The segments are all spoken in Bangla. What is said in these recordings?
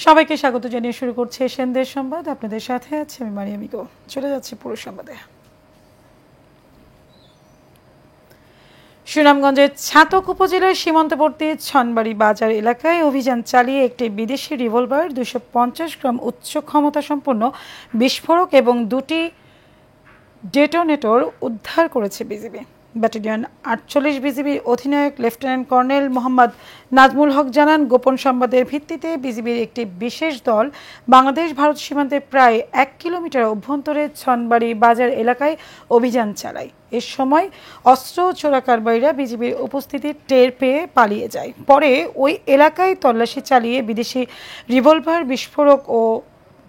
সবাইকে স্বাগত জানিয়ে শুরু করছে এশিয়ান দেশ সংবাদ। আপনাদের সাথে আছে আমি মারিয়া মিগো। চলে যাচ্ছে পুরো সংবাদে। সুনামগঞ্জের ছাতক উপজেলার সীমান্তবর্তী ছনবাড়ি বাজার এলাকায় অভিযান চালিয়ে একটি বিদেশি রিভলভার, 250 গ্রাম উচ্চ ক্ষমতা সম্পন্ন বিস্ফোরক এবং 2টি ডেটোনেটর উদ্ধার করেছে বিজিবি। ব্যাটালিয়ন 48 বিজিবির অধিনায়ক লেফটেন্যান্ট কর্নেল মোহাম্মদ নাজমুল হক জানান, গোপন সংবাদের ভিত্তিতে বিজিবির একটি বিশেষ দল বাংলাদেশ ভারত সীমান্তের প্রায় 1 কিলোমিটার অভ্যন্তরে ছনবাড়ি বাজার এলাকায় অভিযান চালায়। এ সময় অস্ত্র চোরাকারবারীরা বিজিবির উপস্থিতি টের পেয়ে পালিয়ে যায়। পরে ওই এলাকায় তল্লাশি চালিয়ে বিদেশি রিভলভার, বিস্ফোরক ও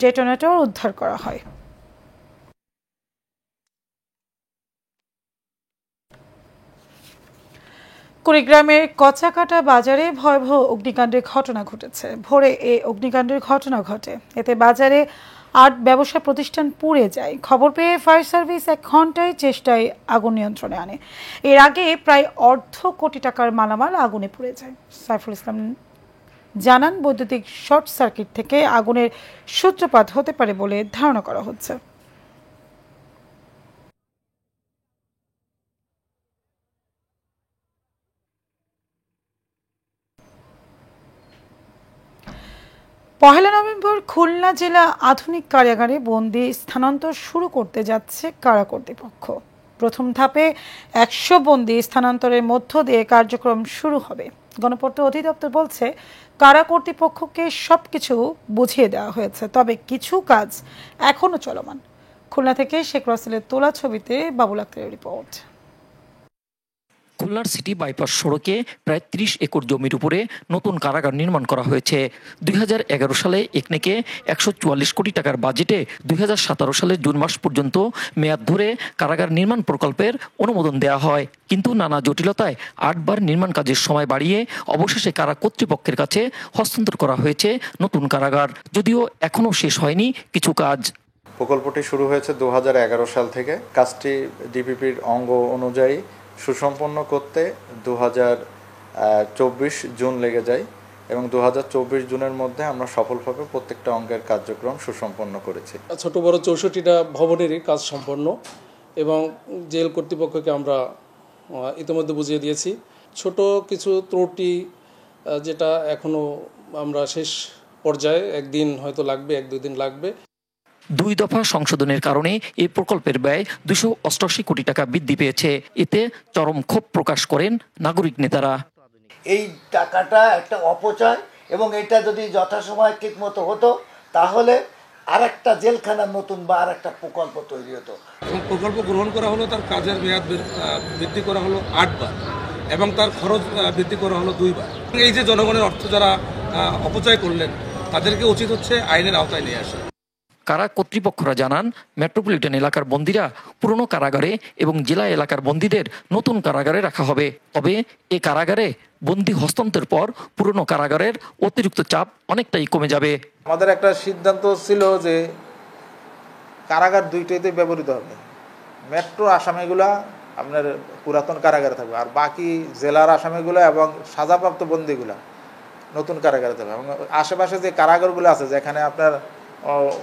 ডেটোনেটর উদ্ধার করা হয়। কুড়িগ্রামের কচাকাটা বাজারে ভয়াবহ অগ্নিকাণ্ডের ঘটনা ঘটেছে। ভোরে এই অগ্নিকাণ্ডের ঘটনা ঘটে, এতে বাজারে 8 ব্যবসা প্রতিষ্ঠান পুড়ে যায়। খবর পেয়ে ফায়ার সার্ভিস 1 ঘন্টায় চেষ্টায় আগুন নিয়ন্ত্রণে আনে। এর আগে প্রায় অর্ধ কোটি টাকার মালামাল আগুনে পুড়ে যায়। সাইফুল ইসলাম জানান, বৈদ্যুতিক শর্ট সার্কিট থেকে আগুনের সূত্রপাত হতে পারে বলে ধারণা করা হচ্ছে। পহেলা নভেম্বর খুলনা জেলা আধুনিক কারাগারে বন্দী স্থানান্তর শুরু করতে যাচ্ছে কারা কর্তৃপক্ষ। প্রথম ধাপে 100 বন্দী স্থানান্তরের মধ্য দিয়ে কার্যক্রম শুরু হবে। গণপূর্ত অধিদপ্তর বলছে, কারা কর্তৃপক্ষকে সবকিছু বুঝিয়ে দেওয়া হয়েছে, তবে কিছু কাজ এখনো চলমান। খুলনা থেকে শেখ রাসেলের তোলা ছবিতে বাবুল আক্তারের রিপোর্ট। খুলনার সিটি বাইপাস সড়কে প্রায় 30 একর জমির উপরে নতুন কারাগার নির্মাণ করা হয়েছে। 2011 সালে একনেকে 144 কোটি টাকার বাজেটে 2017 সালের জুন মাস পর্যন্ত মেয়াদ ধরে কারাগার নির্মাণ প্রকল্পের অনুমোদন দেওয়া হয়, কিন্তু নানা জটিলতায় 8 বার নির্মাণ কাজের সময় বাড়িয়ে অবশেষে কারা কর্তৃপক্ষের কাছে হস্তান্তর করা হয়েছে নতুন কারাগার। যদিও এখনও শেষ হয়নি কিছু কাজ। প্রকল্পটি শুরু হয়েছে 2011 সাল থেকে। কাজটি ডিপিপির অঙ্গ অনুযায়ী সুসম্পন্ন করতে 2024 জুন লেগে যায় এবং 2024 জুনের মধ্যে আমরা সফলভাবে প্রত্যেকটা অঙ্গের কার্যক্রম সুসম্পন্ন করেছি। ছোট বড় 64টা ভবনেরই কাজ সম্পন্ন এবং জেল কর্তৃপক্ষকে আমরা ইতিমধ্যে বুঝিয়ে দিয়েছি। ছোট কিছু ত্রুটি যেটা এখনো আমরা শেষ পর্যায়ে, একদিন হয়তো লাগবে, 1-2 দিন লাগবে। 2 দফা সংশোধনের কারণে এই প্রকল্পের ব্যয় 288 কোটি টাকা বৃদ্ধি পেয়েছে। এতে চরম ক্ষোভ প্রকাশ করেন নাগরিক নেতারা। এই টাকাটা একটা অপচয় এবং এটা যদি যথাসময়ে ঠিক মতো হতো তাহলে আরেকটা জেলখানা নতুন বা আরেকটা প্রকল্প তৈরি হতো। এবং প্রকল্প গ্রহণ করা হলো, তার কাজের মেয়াদ বৃদ্ধি করা হলো 8 বার এবং তার খরচ বৃদ্ধি করা হলো 2 বার। এই যে জনগণের অর্থ যারা অপচয় করলেন, তাদেরকে উচিত হচ্ছে আইনের আওতায় নিয়ে আসা। কারা কর্তৃপক্ষরা জানান, মেট্রোপলিটন এলাকার বন্দীরা পুরনো কারাগারে এবং জেলা এলাকার বন্দীদের নতুন কারাগারে রাখা হবে। তবে এই কারাগারে বন্দী হস্তান্তরের পর পুরনো কারাগারের অতিরিক্ত চাপ অনেকটাই কমে যাবে। আমাদের একটা সিদ্ধান্ত ছিল যে কারাগার দুইটাইতে ব্যবহৃত হবে। মেট্রো আসামিগুলা আপনার পুরাতন কারাগারে থাকবে, আর বাকি জেলার আসামিগুলা এবং সাজাপ্রাপ্ত বন্দীগুলা নতুন কারাগারে থাকবে। এবং আশেপাশে যে কারাগারগুলো আছে যেখানে আপনার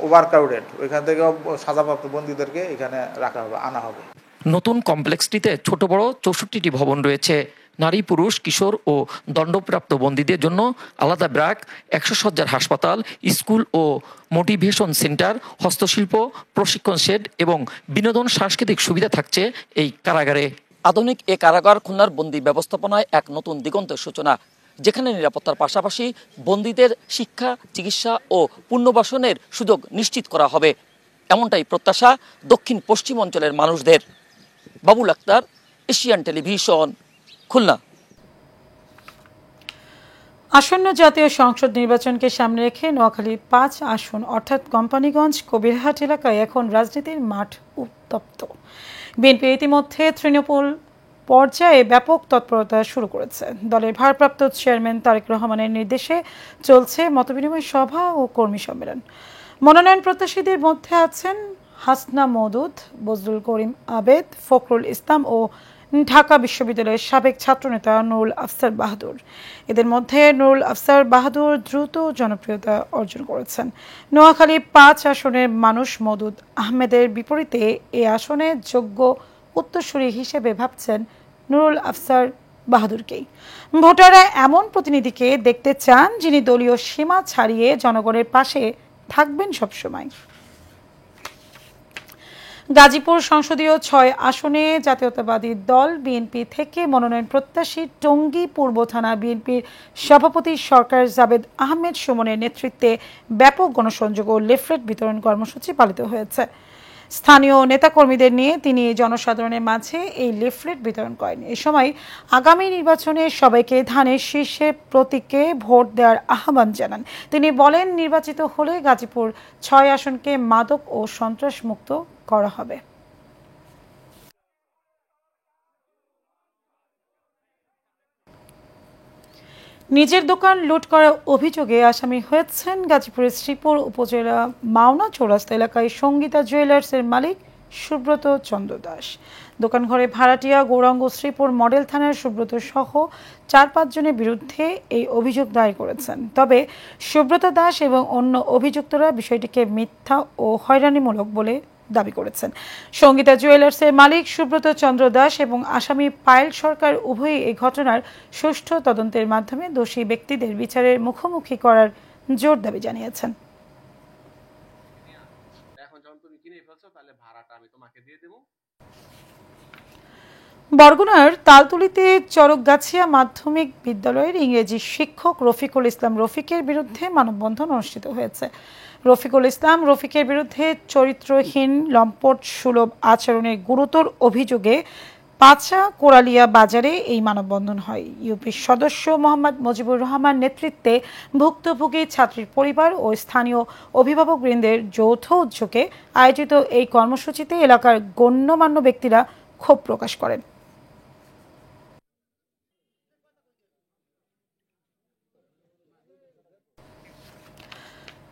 ওভারক্রাউডেড, ওইখান থেকে সাজাপ্রাপ্ত বন্দীদেরকে এখানে রাখা হবে, আনা হবে। নতুন কমপ্লেক্সটিতে ছোট বড় 64টি ভবন রয়েছে। নারী, পুরুষ, কিশোর ও দণ্ডপ্রাপ্ত বন্দীদের জন্য আলাদা ব্র্যাক, 100 শয্যার হাসপাতাল, স্কুল ও মোটিভেশন সেন্টার, হস্তশিল্প প্রশিক্ষণ শেড এবং বিনোদন সাংস্কৃতিক সুবিধা থাকছে এই কারাগারে। আধুনিক এ কারাগার খুলনার বন্দী ব্যবস্থাপনায় এক নতুন দিগন্তের সূচনা, যেখানে নিরাপত্তার পাশাপাশি বন্দীদের শিক্ষা, চিকিৎসা ও পুনর্বাসনের সুযোগ নিশ্চিত করা হবে, এমনটাই প্রত্যাশা দক্ষিণ পশ্চিম অঞ্চলের মানুষদের। Babul Akhtar, Asian television, Khulna. আসন্ন জাতীয় সংসদ নির্বাচনকে সামনে রেখে নোয়াখালীর 5 আসন অর্থাৎ কোম্পানিগঞ্জ, কবিরহাট এলাকায় এখন রাজনীতির মাঠ উত্তপ্ত। বিএনপি ইতিমধ্যে তৃণমূল পর্যায়ে ব্যাপক তৎপরতা শুরু করেছে। দলের ভারপ্রাপ্ত চেয়ারম্যান তারেক রহমানের নির্দেশে চলছে মতবিনিময় সভা ও কর্মী সম্মেলন। মনোনয়ন প্রত্যাশীদের মধ্যে আছেন হাসনা মওদুদ, বজলুল করিম আবেদ, ফখরুল ইসলাম ও ঢাকা বিশ্ববিদ্যালয়ের সাবেক ছাত্রনেতা নুরুল আফসার বাহাদুর। এদের মধ্যে নুরুল আফসার বাহাদুর দ্রুত জনপ্রিয়তা অর্জন করেছেন। নোয়াখালী ৫ আসনের মানুষ মওদুদ আহমেদের বিপরীতে এ আসনে যোগ্য উত্তরসূরি হিসেবে ভাবছেন নুরুল আফসার বাহাদুরকেই। ভোটাররা এমন প্রতিনিধিকে দেখতে চান যিনি দলীয় সীমা ছাড়িয়ে জনগণের পাশে থাকবেন সবসময়। গাজীপুর সংসদীয় ৬ আসনে জাতীয়তাবাদী দল বিএনপি থেকে মনোনয়ন প্রত্যাশী টঙ্গী পূর্ব থানা বিএনপির সভাপতি সরকার জাবেদ আহমেদ সুমনের নেতৃত্বে ব্যাপক গণসংযোগ ও লিফলেট বিতরণ কর্মসূচি পালিত হয়েছে। স্থানীয় নেতাকর্মীদের নিয়ে তিনি জনসাধারণের মাঝে এই লিফলেট বিতরণ করেন। এ সময় আগামী নির্বাচনে সবাইকে ধানের শীর্ষে প্রতীকে ভোট দেওয়ার আহ্বান জানান। তিনি বলেন, নির্বাচিত হলে গাজীপুর ৬ আসনকে মাদক ও সন্ত্রাস মুক্ত করা হবে। নিজের দোকান লুট করার অভিযোগে আসামি হয়েছেন গাজীপুরের শ্রীপুর উপজেলা মাওনা চৌরাস্তা এলাকায় সঙ্গীতা জুয়েলার্সের মালিক সুব্রত চন্দ্র দাস। দোকানঘরে ভাড়াটিয়া গৌরাঙ্গ শ্রীপুর মডেল থানার সুব্রত সহ ৪-৫ জনের বিরুদ্ধে এই অভিযোগ দায়ের করেছেন। তবে সুব্রত দাস এবং অন্য অভিযুক্তরা বিষয়টিকে মিথ্যা ও হয়রানিমূলক বলে দাবি করেছেন। সঙ্গীতা জুয়েলার্সের মালিক সুব্রত চন্দ্র দাস এবং আসামি পায়েল সরকার উভয়ই এই ঘটনার সুষ্ঠু তদন্তের মাধ্যমে দোষী ব্যক্তিদের বিচারের মুখোমুখি করার জোর দাবি জানিয়েছেন। বরগুনার তালতলীতে চরকগাছিয়া মাধ্যমিক বিদ্যালয়ের ইংরেজি শিক্ষক রফিকুল ইসলাম রফিকের বিরুদ্ধে মানববন্ধন অনুষ্ঠিত হয়েছে। রফিকুল ইসলাম রফিকের বিরুদ্ধে চরিত্রহীন লম্পট সুলভ আচরণের গুরুতর অভিযোগে পাঁচা কোরালিয়া বাজারে এই মানববন্ধন হয়। ইউপির সদস্য মোহাম্মদ মুজিবুর রহমান নেতৃত্বে ভুক্তভোগী ছাত্রীর পরিবার ও স্থানীয় অভিভাবকবৃন্দের যৌথ উদ্যোগে আয়োজিত এই কর্মসূচিতে এলাকার গণ্যমান্য ব্যক্তিরা ক্ষোভ প্রকাশ করেন।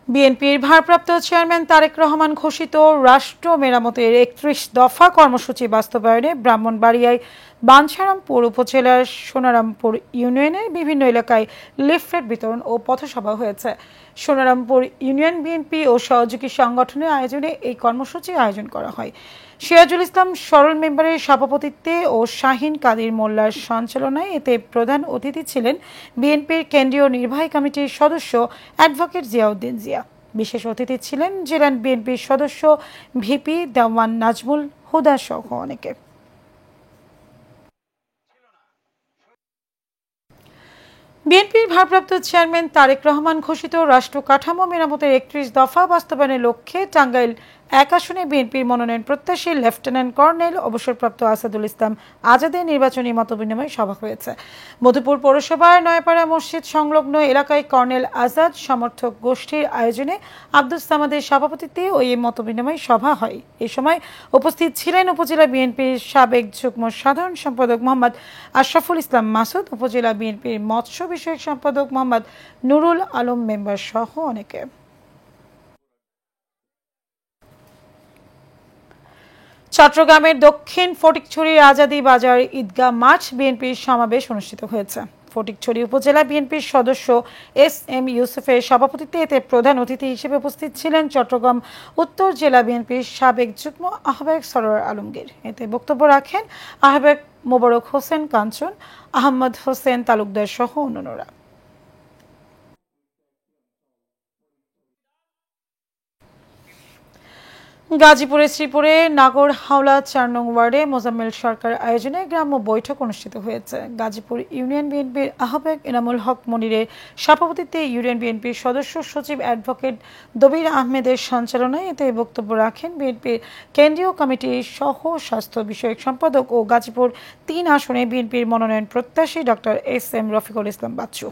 বিএনপির ভারপ্রাপ্ত চেয়ারম্যান তারেক রহমান ঘোষিত রাষ্ট্র মেরামতের ৩১ দফা কর্মসূচি বাস্তবায়নে ব্রাহ্মণবাড়িয়ায় বাঞ্ছারামপুর উপজেলার সোনারামপুর ইউনিয়নের বিভিন্ন এলাকায় লিফলেট বিতরণ ও পথসভা হয়েছে। সোনারামপুর ইউনিয়ন বিএনপি ও সহযোগী সংগঠনের আয়োজনে এই কর্মসূচি আয়োজন করা হয়। সিরাজুল ইসলাম সরল মেম্বারের সভাপতিত্বে ও শাহিন কাদির মোল্লার সঞ্চালনায় এতে প্রধান অতিথি ছিলেন বিএনপির কেন্দ্রীয় নির্বাহী কমিটির সদস্য অ্যাডভোকেট জিয়াউদ্দিন জিয়া। বিশেষ অতিথি ছিলেন জেলা বিএনপির সদস্য ভিপি দেওয়ান নাজমুল হুদা সহ অনেকে। বিএনপির ভারপ্রাপ্ত চেয়ারম্যান তারেক রহমান ঘোষিত রাষ্ট্র কাঠামো মেরামতের ৩১ দফা বাস্তবায়নের লক্ষ্যে টাঙ্গাইল ১ আসনে বিএনপির মনোনয়ন প্রত্যাশী লেফটেন্যান্ট কর্নেল অবসরপ্রাপ্ত আসাদুল ইসলাম আজাদের নির্বাচনী মতবিনিময় সভা হয়েছে। মধুপুর পৌরসভার নয়াপাড়া মসজিদ সংলগ্ন এলাকায় কর্নেল আজাদ সমর্থক গোষ্ঠীর আয়োজনে আব্দুস সামাদের সভাপতিত্বে ওই মতবিনিময় সভা হয়। এ সময় উপস্থিত ছিলেন উপজেলা বিএনপির সাবেক যুগ্ম সাধারণ সম্পাদক মোহাম্মদ আশরাফুল ইসলাম মাসুদ, উপজেলা বিএনপির মৎস্য বিষয়ক সম্পাদক মোহাম্মদ নুরুল আলম মেম্বার সহ অনেকে। চট্টগ্রামের দক্ষিণ ফটিকছড়ির আজাদী বাজার ঈদগাহ মাঠ বিএনপির সমাবেশ অনুষ্ঠিত হয়েছে। ফটিকছড়ি উপজেলা বিএনপির সদস্য এস.এম. ইউসুফের সভাপতিত্বে এতে প্রধান অতিথি হিসেবে উপস্থিত ছিলেন চট্টগ্রাম উত্তর জেলা বিএনপির সাবেক যুগ্ম আহ্বায়ক সরোয়ার আলমগীর। এতে বক্তব্য রাখেন আহ্বায়ক মোবারক হোসেন কাঞ্চন, আহমদ হোসেন তালুকদার সহ অন্যান্যরা। গাজীপুরের শ্রীপুরে নাগর হাওলা ৪ নং ওয়ার্ডে মোজাম্মেল সরকার আয়োজনে গ্রাম্য বৈঠক অনুষ্ঠিত হয়েছে। গাজীপুর ইউনিয়ন বিএনপির আহ্বায়ক এনামুল হক মনিরের সভাপতিত্বে ইউনিয়ন বিএনপির সদস্য সচিব অ্যাডভোকেট দবির আহমেদের সঞ্চালনায় এতে বক্তব্য রাখেন বিএনপির কেন্দ্রীয় কমিটির সহ স্বাস্থ্য বিষয়ক সম্পাদক ও গাজীপুর ৩ আসনে বিএনপির মনোনয়ন প্রত্যাশী ডক্টর এস.এম. রফিকুল ইসলাম বাচ্চু।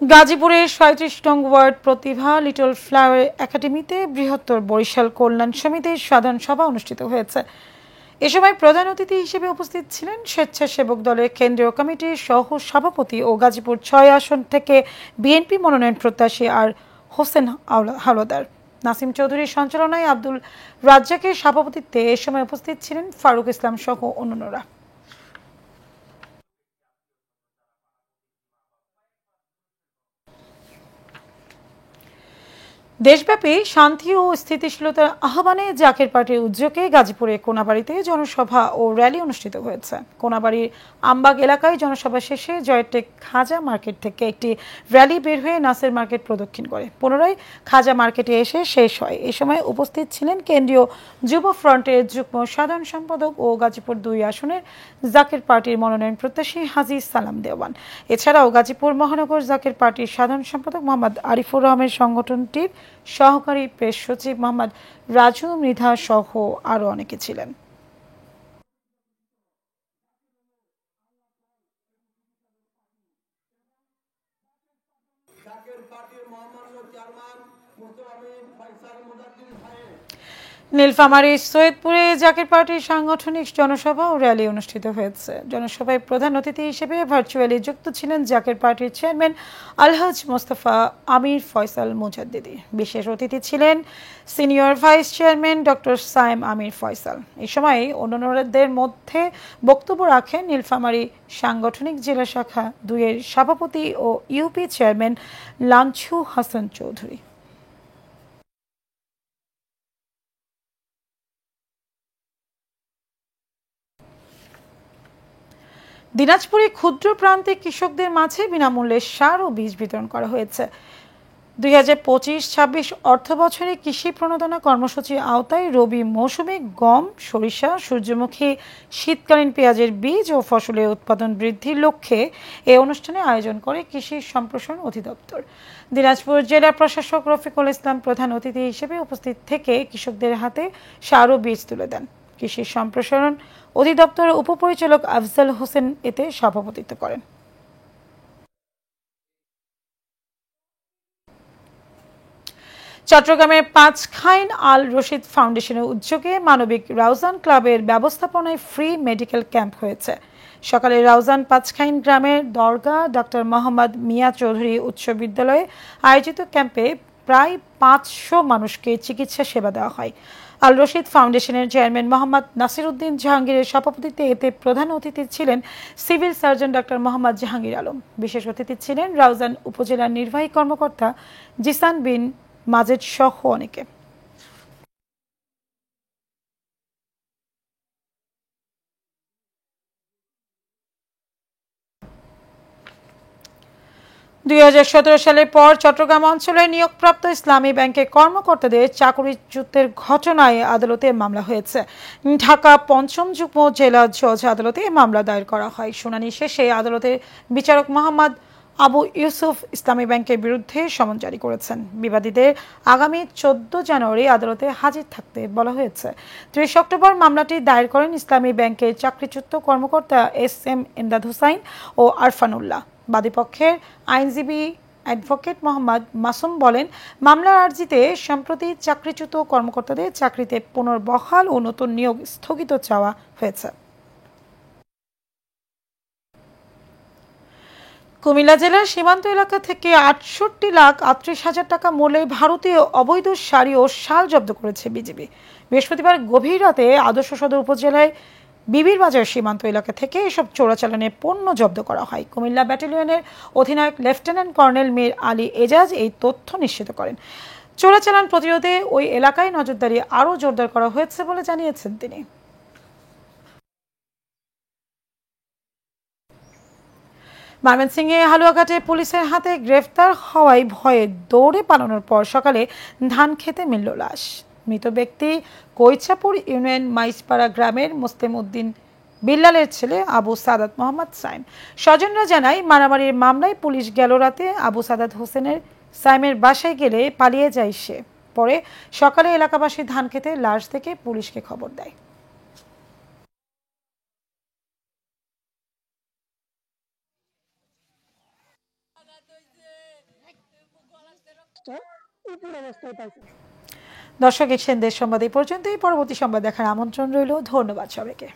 গাজীপুরের ৩৭ নং ওয়ার্ড প্রতিভা লিটল ফ্লাওয়ার একাডেমিতে বৃহত্তর বরিশাল কল্যাণ সমিতির সাধারণ সভা অনুষ্ঠিত হয়েছে। এ সময় প্রধান অতিথি হিসেবে উপস্থিত ছিলেন স্বেচ্ছাসেবক দলের কেন্দ্রীয় কমিটির সহ সভাপতি ও গাজীপুর ৬ আসন থেকে বিএনপি মনোনয়ন প্রত্যাশী আর হোসেন হাওলাদার। নাসিম চৌধুরীর সঞ্চালনায় আব্দুল রাজ্জাকের সভাপতিত্বে এ সময় উপস্থিত ছিলেন ফারুক ইসলাম সহ অন্যান্যরা। দেশব্যাপী শান্তি ও স্থিতিশীলতার আহ্বানে জাকের পার্টির উদ্যোগে গাজীপুরে কোনাবাড়িতে জনসভা ও র্যালি অনুষ্ঠিত হয়েছে। কোনাবাড়ির আমবাগ এলাকায় জনসভা শেষে জয়টেক খাজা মার্কেট থেকে একটি র্যালি বের হয়ে নাসের মার্কেট প্রদক্ষিণ করে পুনরায় খাজা মার্কেটে এসে শেষ হয়। এ সময় উপস্থিত ছিলেন কেন্দ্রীয় যুব ফ্রন্টের যুগ্ম সাধারণ সম্পাদক ও গাজীপুর 2 আসনের জাকের পার্টির মনোনয়ন প্রত্যাশী হাজী সালাম দেওয়ান। এছাড়াও গাজীপুর মহানগর জাকের পার্টির সাধারণ সম্পাদক মোহাম্মদ আরিফুর রহমের সংগঠনটির সহকারী প্রেস সচিব মোহাম্মদ রাজু মৃধা সহ আরো অনেকে ছিলেন। নীলফামারীর সৈয়দপুরে জাকের পার্টির সাংগঠনিক জনসভা ও র্যালি অনুষ্ঠিত হয়েছে। জনসভায় প্রধান অতিথি হিসেবে ভার্চুয়ালি যুক্ত ছিলেন জাকের পার্টির চেয়ারম্যান আলহাজ মোস্তফা আমির ফয়সাল মুজাদ্দিদি। বিশেষ অতিথি ছিলেন senior vice chairman doctor Sayem Amir Faisal. এ সময় অন্যান্যদের মধ্যে বক্তব্য রাখেন নীলফামারী সাংগঠনিক জেলা শাখা 2 এর সভাপতি ও ইউপি চেয়ারম্যান লাঞ্ছু হাসান চৌধুরী। দিনাজপুরে ক্ষুদ্র প্রান্তিক কৃষকদের মাঝে বিনামূল্যে সার ও বীজ বিতরণ করা হয়েছে। 2025-26 অর্থ বছরে কৃষি প্রণোদনা কর্মসূচির আওতায় রবি মৌসুমে গম, সরিষা, সূর্যমুখী, শীতকালীন পেঁয়াজের বীজ ও ফসলের উৎপাদন বৃদ্ধির লক্ষ্যে এই অনুষ্ঠানে আয়োজন করে কৃষি সম্প্রসারণ অধিদপ্তর। দিনাজপুর জেলা প্রশাসক রফিকুল ইসলাম প্রধান অতিথি হিসেবে উপস্থিত থেকে কৃষকদের হাতে সার ও বীজ তুলে দেন। কৃষি সম্প্রসারণ অধিদপ্তরের উপপরিচালক আফজাল হোসেন এতে সভাপতিত্ব করেন। চট্টগ্রামের পাঁচখাইন আল রশিদ ফাউন্ডেশনের উদ্যোগে মানবিক রাউজান ক্লাবের ব্যবস্থাপনায় ফ্রি মেডিকেল ক্যাম্প হয়েছে। সকালে রাউজান পাঁচখাইন গ্রামের দরগা ডক্টর মোহাম্মদ মিয়া চৌধুরী উচ্চ বিদ্যালয়ে আয়োজিত ক্যাম্পে প্রায় 500 মানুষকে চিকিৎসা সেবা দেওয়া হয়। আল রশিদ ফাউন্ডেশনের চেয়ারম্যান মোহাম্মদ নাসির উদ্দিন জাহাঙ্গীরের সভাপতিত্বে এতে প্রধান অতিথি ছিলেন civil surgeon doctor Mohammad Jahangir Alam. বিশেষ অতিথি ছিলেন রাউজান উপজেলার নির্বাহী কর্মকর্তা জিসান বিন মাজেদ সহ অনেকে। সালের পর চট্টগ্রাম অঞ্চলে নিয়োগপ্রাপ্ত ইসলামী ব্যাংকের কর্মকর্তাদের চাকরিচ্যুতের ঘটনায় আদালতে মামলা হয়েছে। ঢাকা 5ম যুগ্ম জেলা জজ আদালতে মামলা দায়ের করা হয়। শুনানি শেষে আদালতের বিচারক মোহাম্মদ আবু ইউসুফ ইসলামী ব্যাংকের বিরুদ্ধে সমন জারি করেছেন। বিবাদীদের আগামী 14 জানুয়ারি আদালতে হাজির থাকতে বলা হয়েছে। 30 অক্টোবর মামলাটি দায়ের করেন ইসলামী ব্যাংকের চাকরিচ্যুত কর্মকর্তা SM ইমদাদ হুসাইন ও আরফানুল্লাহ। বাদীপক্ষের আইনজীবী অ্যাডভোকেট মোহাম্মদ মাসুম বলেন, মামলার আর্জিতে সম্প্রতি চাকরিচ্যুত কর্মকর্তাদের চাকরিতে পুনর্বহাল ও নতুন নিয়োগ স্থগিত চাওয়া হয়েছে। কুমিল্লা জেলার সীমান্ত এলাকা থেকে 68,38,000 টাকা মূল্যের ভারতীয় অবৈধ শাড়ি ও শাল জব্দ করেছে বিজিবি। বৃহস্পতিবার গভীর রাতে আদর্শ সদর উপজেলায় বিবির বাজার সীমান্ত এলাকা থেকে এসব চোরাচালানের পণ্য জব্দ করা হয়। কুমিল্লা ব্যাটালিয়নের অধিনায়ক লেফটেন্যান্ট কর্নেল মীর আলী এজাজ এই তথ্য নিশ্চিত করেন। চোরাচালান প্রতিরোধে ওই এলাকায় নজরদারি আরও জোরদার করা হয়েছে বলে জানিয়েছেন তিনি। ময়মনসিংহে হালুয়াঘাটে পুলিশের হাতে গ্রেফতার হওয়ায় ভয়ে দৌড়ে পালানোর পর সকালে ধান খেতে মিলল লাশ। মৃত ব্যক্তি কৈচাপুর ইউনিয়ন মাইজপাড়া গ্রামের মুসলিম উদ্দিন বিল্লালের ছেলে আবু সাদাত মোহাম্মদ সাইম। স্বজনরা জানায়, মারামারির মামলায় পুলিশ গেল রাতে আবু সাদাত হোসেনের সাইমের বাসায় গেলে পালিয়ে যায় সে। পরে সকালে এলাকাবাসী ধান খেতে লাশ থেকে পুলিশকে খবর দেয়। দর্শক, দেশ সংবাদ এই পর্যন্তই। পরবর্তী সংবাদ দেখার আমন্ত্রণ রইল। ধন্যবাদ সবাইকে।